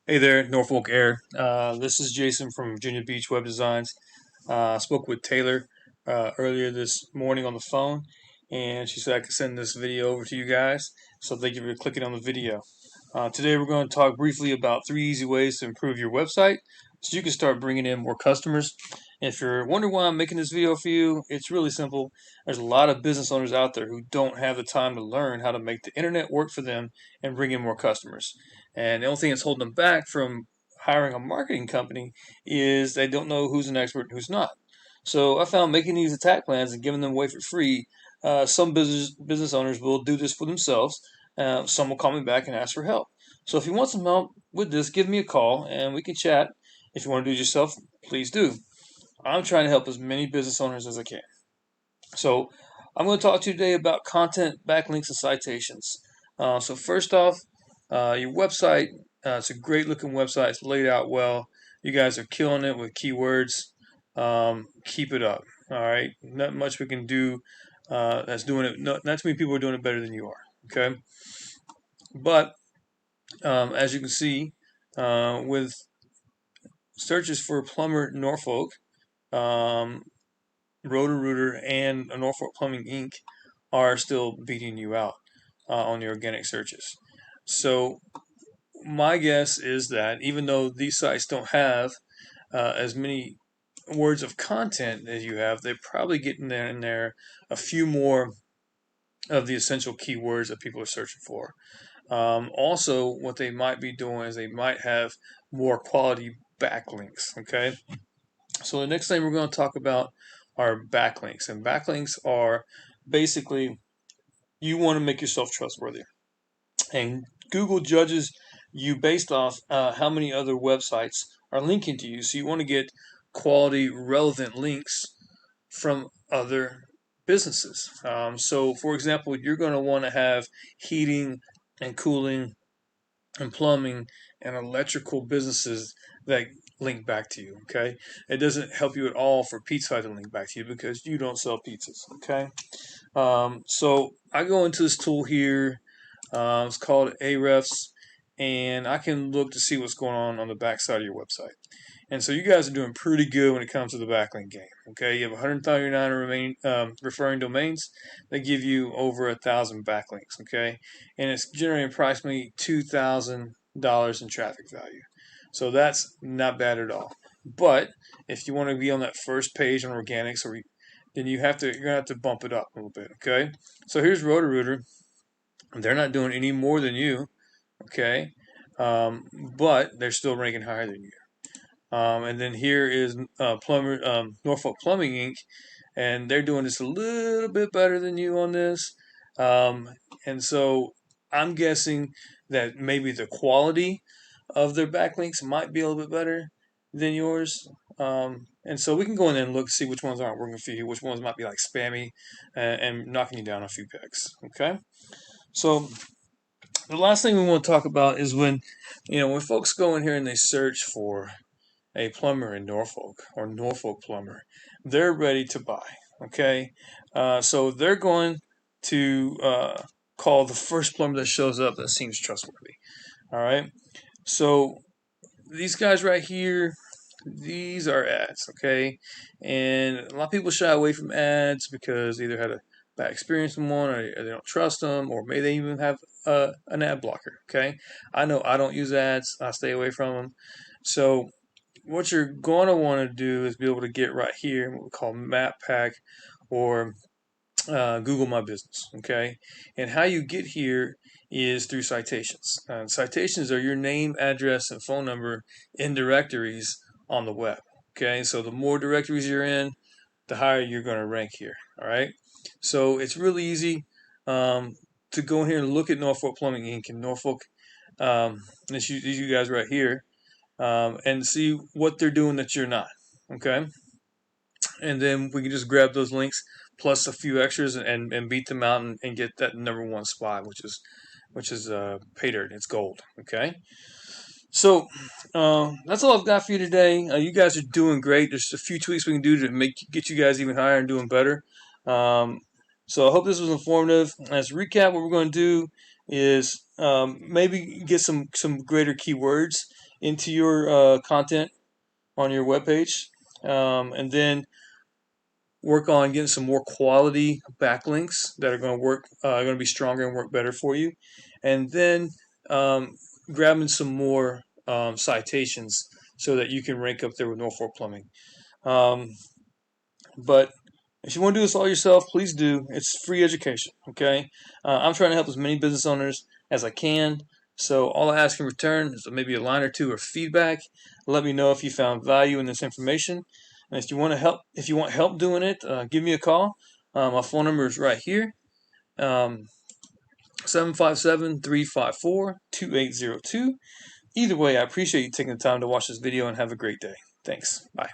Hey there, Norfolk Air. This is Jason from Virginia Beach Web Designs. I spoke with Taylor earlier this morning on the phone, and she said I could send this video over to you guys. So thank you for clicking on the video. Today we're going to talk briefly about 3 easy ways to improve your website so you can start bringing in more customers. If you're wondering why I'm making this video for you, it's really simple. There's a lot of business owners out there who don't have the time to learn how to make the internet work for them and bring in more customers. And the only thing that's holding them back from hiring a marketing company is they don't know who's an expert and who's not. So I found making these attack plans and giving them away for free. Some business owners will do this for themselves. Some will call me back and ask for help. So if you want some help with this, give me a call and we can chat. If you want to do it yourself, please do. I'm trying to help as many business owners as I can. So I'm going to talk to you today about content, backlinks, and citations. So first off, your website. It's a great looking website. It's laid out well. You guys are killing it with keywords. Keep it up. All right. Not much we can do. That's doing it. Not too many people are doing it better than you are. Okay. But as you can see, with searches for plumber Norfolk, um, Roto-Rooter, and Norfolk Plumbing Inc. are still beating you out on the organic searches. So my guess is that even though these sites don't have as many words of content as you have, they're probably getting there in there a few more of the essential keywords that people are searching for. Also, what they might be doing is they might have more quality backlinks. Okay, so the next thing we're going to talk about are backlinks, and backlinks are basically you want to make yourself trustworthy, and Google judges you based off how many other websites are linking to you. So you want to get quality, relevant links from other businesses. So, for example, you're going to want to have heating and cooling and plumbing and electrical businesses that link back to you. Okay, it doesn't help you at all for Pizza Hut to link back to you because you don't sell pizzas. Okay, so I go into this tool here. It's called Ahrefs, and I can look to see what's going on the backside of your website. And so you guys are doing pretty good when it comes to the backlink game. Okay, you have 139 referring domains that give you over 1,000 backlinks. Okay, and it's generating approximately $2,000 in traffic value. So that's not bad at all. But if you want to be on that first page on organics, then you're gonna have to bump it up a little bit. Okay, so here's Roto-Rooter. They're not doing any more than you. Okay, but they're still ranking higher than you. And then here is Norfolk Plumbing Inc., and they're doing this a little bit better than you on this. Um, and so I'm guessing that maybe the quality of their backlinks might be a little bit better than yours. And so we can go in there and look, see which ones aren't working for you, which ones might be like spammy and knocking you down a few pegs. Okay. So the last thing we want to talk about is when folks go in here and they search for a plumber in Norfolk or Norfolk plumber, they're ready to buy. Okay, so they're going to call the first plumber that shows up that seems trustworthy. All right, so these guys right here, these are ads. Okay, and a lot of people shy away from ads because they either had a bad experience with one, or they don't trust them, or maybe they even have an ad blocker. Okay, I know I don't use ads; I stay away from them. So what you're going to want to do is be able to get right here what we call Map Pack or Google My Business. Okay, and how you get here is through citations. Citations are your name, address, and phone number in directories on the web. Okay, so the more directories you're in, the higher you're going to rank here. All right, so it's really easy to go in here and look at Norfolk Plumbing Inc. and Norfolk. These you guys right here and see what they're doing that you're not. Okay, and then we can just grab those links plus a few extras and beat them out and get that number one spot, which is pay dirt. It's gold. Okay, so that's all I've got for you today. You guys are doing great. There's a few tweaks we can do to get you guys even higher and doing better. Um, so I hope this was informative. As a recap, what we're going to do is maybe get some greater keywords into your content on your webpage, and then work on getting some more quality backlinks that are going to work, going to be stronger and work better for you, and then grabbing some more citations so that you can rank up there with Norfolk Plumbing. Um, but if you want to do this all yourself, please do. It's free education, okay? I'm trying to help as many business owners as I can. So all I ask in return is maybe a line or two of feedback. Let me know if you found value in this information. And if you want help doing it, give me a call. My phone number is right here. 757-354-2802. Either way, I appreciate you taking the time to watch this video and have a great day. Thanks. Bye.